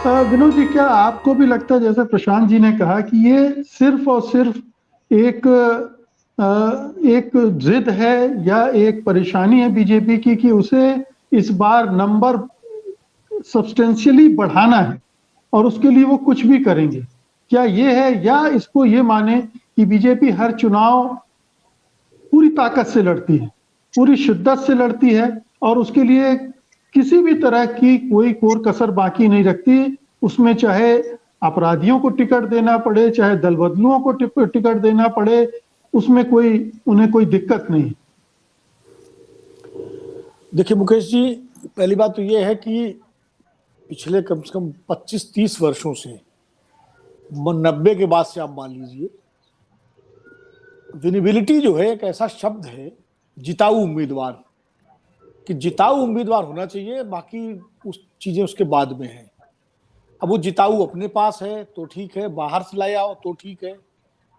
विनोद जी, क्या आपको भी लगता है जैसे प्रशांत जी ने कहा कि ये सिर्फ और सिर्फ एक एक जिद है या एक परेशानी है बीजेपी की कि उसे इस बार नंबर सब्सटेंशियली बढ़ाना है और उसके लिए वो कुछ भी करेंगे? क्या ये है, या इसको ये माने कि बीजेपी हर चुनाव पूरी ताकत से लड़ती है, पूरी शिद्दत से लड़ती है और उसके लिए किसी भी तरह की कोई कोर कसर बाकी नहीं रखती, उसमें चाहे अपराधियों को टिकट देना पड़े, चाहे दल बदलुओं को टिकट देना पड़े, उसमें उन्हें कोई दिक्कत नहीं? देखिए मुकेश जी, पहली बात तो ये है कि पिछले कम से कम 25-30 वर्षों से 90 के बाद से आप मान लीजिए, विनेबिलिटी जो है एक ऐसा शब्द है, जिताऊ उम्मीदवार, कि जिताऊ उम्मीदवार होना चाहिए, बाकी उस चीजें उसके बाद में है। अब वो जिताऊ अपने पास है तो ठीक है, बाहर से लाए आओ तो ठीक है,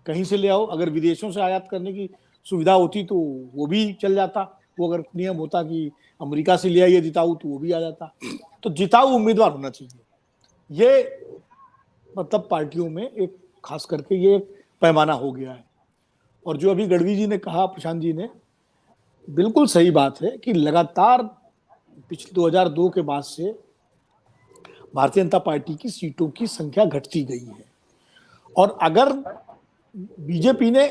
कहीं से ले आओ। अगर विदेशों से आयात करने की सुविधा होती तो वो भी चल जाता। वो अगर नियम होता कि अमेरिका से ले आइए जिताऊ तो वो भी आ जाता। तो जिताऊ उम्मीदवार होना चाहिए, ये मतलब पार्टियों में एक खास करके ये एक पैमाना हो गया है। और जो अभी गढ़वी जी ने कहा, प्रशांत जी ने, बिल्कुल सही बात है कि लगातार पिछले 2002 के बाद से भारतीय जनता पार्टी की सीटों की संख्या घटती गई है। और अगर बीजेपी ने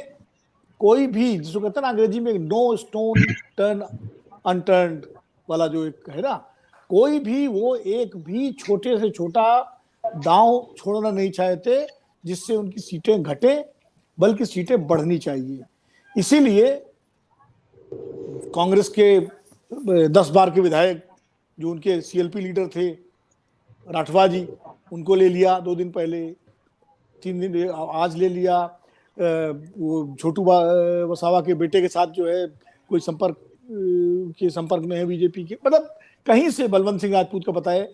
कोई भी, जिसको कहते हैं ना अंग्रेजी में नो स्टोन टर्न अनटर्न्ड वाला जो एक है ना, कोई भी वो एक भी छोटे से छोटा दांव छोड़ना नहीं चाहते जिससे उनकी सीटें घटे, बल्कि सीटें बढ़नी चाहिए। इसीलिए कांग्रेस के 10 बार के विधायक जो उनके सीएलपी लीडर थे, राठवा जी, उनको ले लिया 2 दिन पहले, 3 दिन आज ले लिया। वो छोटू वसावा के बेटे के साथ जो है कोई संपर्क में है बीजेपी के, मतलब कहीं से बलवंत सिंह राजपूत का पता है।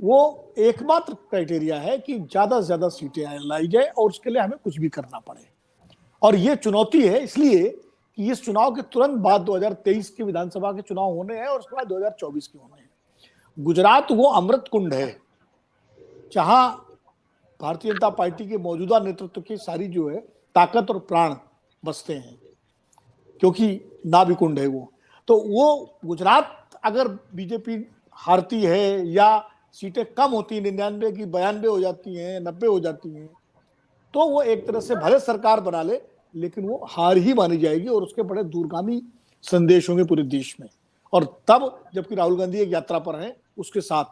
वो एकमात्र क्राइटेरिया है कि ज्यादा से ज्यादा सीटें लाई जाए और उसके लिए हमें कुछ भी करना पड़े। और ये चुनौती है इसलिए कि इस चुनाव के तुरंत बाद 2023 के विधानसभा के चुनाव होने हैं और उसके बाद 2024 के होने हैं। गुजरात वो अमृत कुंड है जहां भारतीय जनता पार्टी के मौजूदा नेतृत्व की सारी जो है ताकत और प्राण बसते हैं, क्योंकि नाभि कुंड है वो। तो वो गुजरात अगर बीजेपी हारती है या सीटें कम होती हैं, 99 की 92 हो जाती हैं, 90 हो जाती हैं, तो वो एक तरह से भले सरकार बना ले लेकिन वो हार ही मानी जाएगी और उसके बड़े दूरगामी संदेश होंगे पूरे देश में। और तब जबकि राहुल गांधी एक यात्रा पर हैं उसके साथ,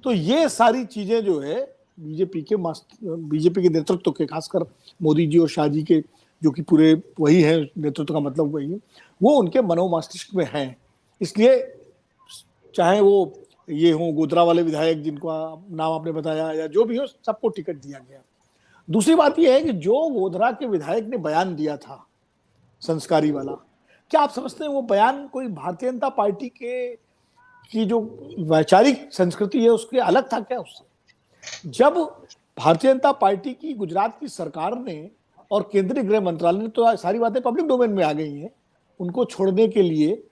तो ये सारी चीजें जो है बीजेपी के नेतृत्व के, खासकर मोदी जी और शाह जी के, जो कि पूरे वही है, नेतृत्व का मतलब वही है, वो उनके मनोमस्तिष्क में है। इसलिए चाहे वो ये हो गोधरा वाले विधायक जिनका नाम आपने बताया या जो भी हो, सबको टिकट दिया गया। दूसरी बात यह है कि जो गोधरा के विधायक ने बयान दिया था संस्कारी वाला, क्या आप समझते हैं वो बयान कोई भारतीय जनता पार्टी की जो वैचारिक संस्कृति है उसके अलग था क्या उससे? जब भारतीय जनता पार्टी की गुजरात की सरकार ने और केंद्रीय गृह मंत्रालय ने, तो सारी बातें पब्लिक डोमेन में आ गई हैं, उनको छोड़ने के लिए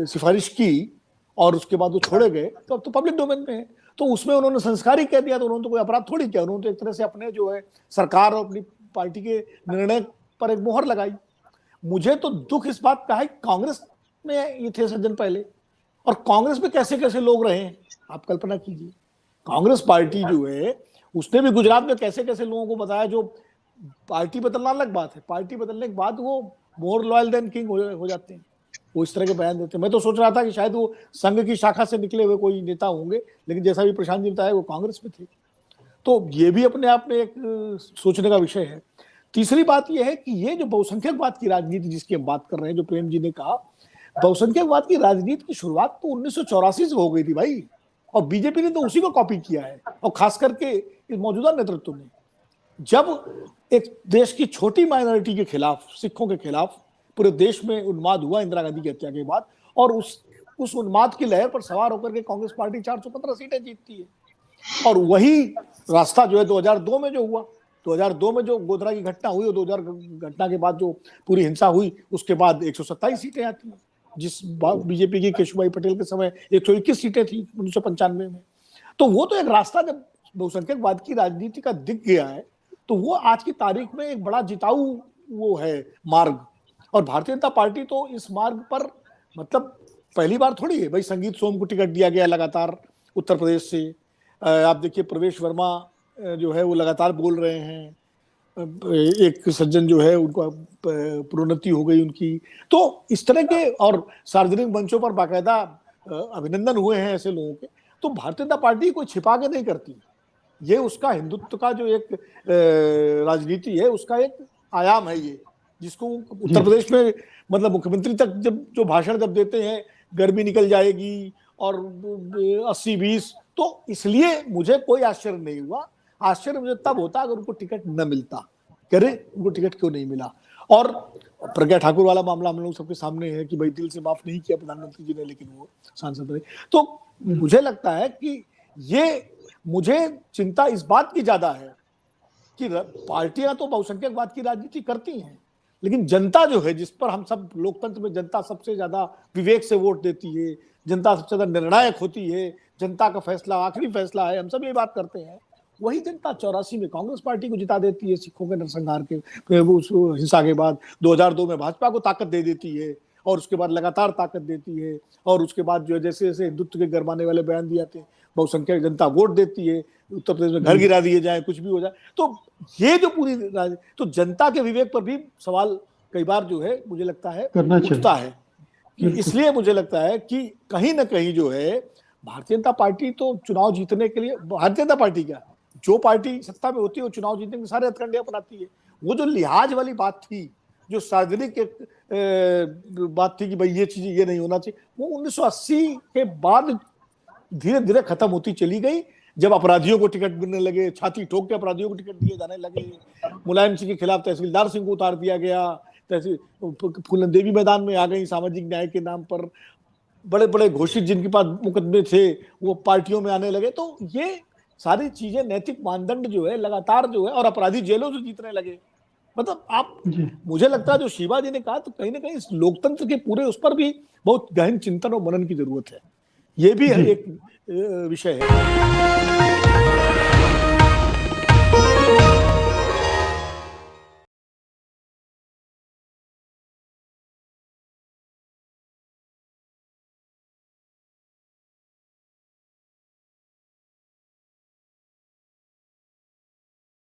सिफारिश की और उसके बाद वो छोड़े गए, तो अब तो पब्लिक डोमेन में है। तो उसमें उन्होंने संस्कारी कह दिया, तो उन्होंने तो कोई अपराध थोड़ी किया, उन्होंने तो एक तरह से अपने जो है सरकार और अपनी पार्टी के निर्णय पर एक मोहर लगाई। मुझे तो दुख इस बात का है, कांग्रेस में ये थे सज्जन पहले, और कांग्रेस में कैसे कैसे लोग रहे हैं आप कल्पना कीजिए। कांग्रेस पार्टी जो है उसने भी गुजरात में कैसे कैसे लोगों को बताया, जो पार्टी बदलना अलग बात है, पार्टी बदलने के बाद वो मोर लॉयल देन किंग हो जाते हैं, वो इस तरह के बयान देते हैं। मैं तो सोच रहा था कि शायद वो संघ की शाखा से निकले हुए कोई नेता होंगे, लेकिन जैसा भी प्रशांत जी बताया वो कांग्रेस में थे। तो ये भी अपने आप में एक सोचने का विषय है। तीसरी बात यह है कि ये जो बहुसंख्यकवाद की राजनीति जिसकी हम बात कर रहे हैं, जो प्रेम जी ने कहा, बहुसंख्यकवाद की राजनीति की शुरुआत तो 1984 से हो गई थी भाई, और बीजेपी ने तो उसी को कॉपी किया है, और खास करके इस मौजूदा नेतृत्व ने। जब एक देश की छोटी माइनॉरिटी के खिलाफ, सिखों के खिलाफ पूरे देश में उन्माद हुआ इंदिरा गांधी की हत्या के बाद, और उस उन्माद की लहर पर सवार होकर के कांग्रेस पार्टी 415 सीटें जीतती है। और वही रास्ता जो है 2002 में जो हुआ, 2002 में जो गोधरा की घटना हुई और 2000 घटना के बाद जो पूरी हिंसा हुई, उसके बाद 127 सीटें आती हैं, जिस बीजेपी की केशुभाई पटेल के समय 121 सीटें थी 1995 में। तो वो तो एक रास्ता जब बहुसंख्यकवाद की राजनीति का दिख गया है तो वो आज की तारीख में एक बड़ा जिताऊ वो है मार्ग। और भारतीय जनता पार्टी तो इस मार्ग पर मतलब पहली बार थोड़ी है भाई। संगीत सोम को टिकट दिया गया लगातार उत्तर प्रदेश से। आप देखिए प्रवेश वर्मा जो है वो लगातार बोल रहे हैं। एक सज्जन जो है उनको प्रोन्नति हो गई उनकी। तो इस तरह के और सार्वजनिक मंचों पर बाकायदा अभिनंदन हुए हैं ऐसे लोगों के। तो भारतीय जनता पार्टी कोई छिपा के नहीं करती। ये उसका हिंदुत्व का जो एक राजनीति है उसका एक आयाम है ये, जिसको उत्तर प्रदेश में मतलब मुख्यमंत्री तक जब जो भाषण जब देते हैं गर्मी निकल जाएगी और 80-20, तो इसलिए मुझे कोई आश्चर्य नहीं हुआ। आश्चर्य मुझे तब होता अगर उनको टिकट न मिलता। करे उनको टिकट क्यों नहीं मिला। और प्रज्ञा ठाकुर वाला मामला हम लोग सबके सामने है कि भाई दिल से माफ नहीं किया प्रधानमंत्री जी ने, लेकिन वो सांसद रहे। तो मुझे लगता है कि ये मुझे चिंता इस बात की ज्यादा है कि पार्टियां तो बहुसंख्यकवाद की राजनीति करती हैं, लेकिन जनता जो है जिस पर हम सब लोकतंत्र में जनता सबसे ज्यादा विवेक से वोट देती है, जनता सबसे ज्यादा निर्णायक होती है, जनता का फैसला आखिरी फैसला है, हम सब ये बात करते हैं। वही जनता 84 में कांग्रेस पार्टी को जिता देती है सिखों के नरसंहार के हिंसा के बाद। 2002 में भाजपा को ताकत दे देती है और उसके बाद लगातार ताकत देती है। और उसके बाद जो है जैसे जैसे हिंदुत्व के गरमाने वाले बयान दिए जाते हैं बहुसंख्यक जनता वोट देती है। उत्तर प्रदेश में घर गिरा दिए जाए, कुछ भी हो जाए। तो ये जो पूरी तो जनता के विवेक पर भी सवाल कई बार जो है मुझे लगता है उठता है। इसलिए मुझे लगता है कि कहीं ना कहीं जो है भारतीय जनता पार्टी तो चुनाव जीतने के लिए, भारतीय जनता पार्टी क्या जो पार्टी सत्ता में होती है वो चुनाव जीतने के सारे हथकंडे अपनाती है। वो जो लिहाज वाली बात थी, जो सार्वजनिक बात थी कि भाई ये चीज ये नहीं होना चाहिए, वो 1980 के बाद धीरे धीरे खत्म होती चली गई। जब अपराधियों को टिकट मिलने लगे, छाती ठोक के अपराधियों को टिकट दिए जाने लगे, मुलायम सिंह के खिलाफ तहसीलदार सिंह को उतार दिया गया, फूलन देवी मैदान में आ गई सामाजिक न्याय के नाम पर, बड़े बड़े घोषित जिनके पास मुकदमे थे वो पार्टियों में आने लगे। तो ये सारी चीजें नैतिक मानदंड जो है लगातार जो है, और अपराधी जेलों से जीतने लगे। मतलब आप मुझे लगता है जो शिवा जी ने कहा तो कहीं ना कहीं इस लोकतंत्र के पूरे उस पर भी बहुत गहन चिंतन और मनन की जरूरत है। ये भी एक विषय है।